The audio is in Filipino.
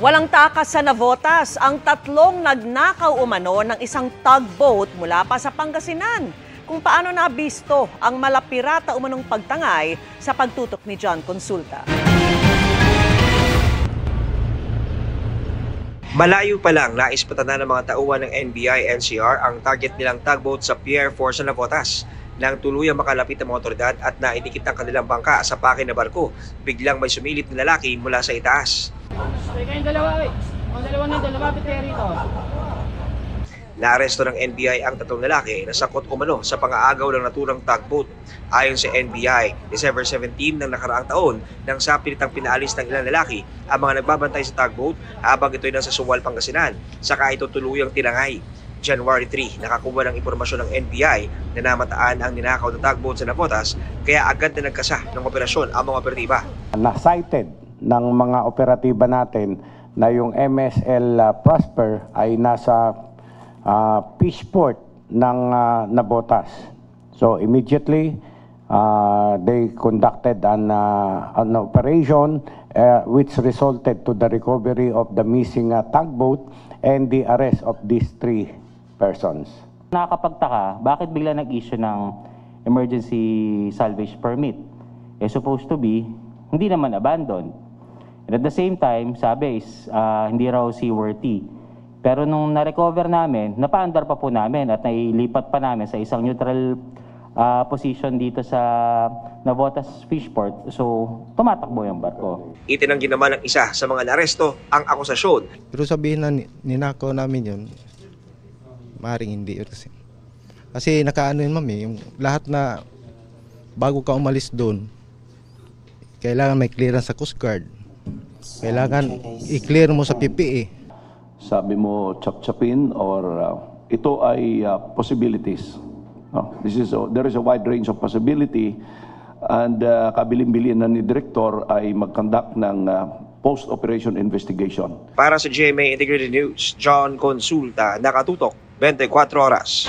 Walang takas sa Navotas ang tatlong nagnakaw umano ng isang tugboat mula pa sa Pangasinan. Kung paano nabisto ang malapirata umanong pagtangay sa pagtutok ni John Consulta. Malayo pa lang, naispatan na ng mga tauhan ng NBI-NCR ang target nilang tugboat sa Pier 4 sa Navotas. Nang tuluyang makalapit ang mga otoridad at naidikit ang kanilang bangka sa pake na barko, biglang may sumilip na lalaki mula sa itaas. Kayong dalawa eh. Ang dalawa piteri rito. Naaresto ng NBI ang tatlong lalaki na sakot umano sa pang-aagaw ng naturang tugboat. Ayon sa NBI, December 17 ng nakaraang taon nang sa pilitang pinaalis ng ilang lalaki ang mga nagbabantay sa tugboat habang ito'y nasa Suwal, Pangasinan, saka ito tuluyang tinangay. January 3, nakakuha ng impormasyon ng NBI na namataan ang ninakaw na tugboat sa Navotas, kaya agad na nagkasa ng operasyon ang mga operatiba. Na-cited ng mga operatiba natin na yung MSL Prosper ay nasa fishport ng Navotas. So immediately, they conducted an operation which resulted to the recovery of the missing tugboat and the arrest of these 3 persons. Nakakapagtaka, bakit bigla nag-issue ng emergency salvage permit? Supposed to be, hindi naman abandoned. And at the same time, sabi is hindi raw seaworthy. Pero nung na-recover namin, napaandar pa po namin at nailipat pa namin sa isang neutral position dito sa Navotas Fishport. So, tumatakbo yung barko. Itinanggi naman ng isa sa mga naresto ang akusasyon. Pero sabihin na ninakaw namin yun, maaaring hindi. Kasi nakaano yun, mami, yung lahat na bago ka umalis doon, kailangan may clearance sa Coast Guard. Kailangan i-clear mo sa PPE. Sabi mo chap-chapin or ito ay possibilities. There is a wide range of possibility and kabilin-bilin na ni Director ay mag-conduct ng post-operation investigation. Para sa GMA Integrated News, John Consulta, nakatutok 24 oras.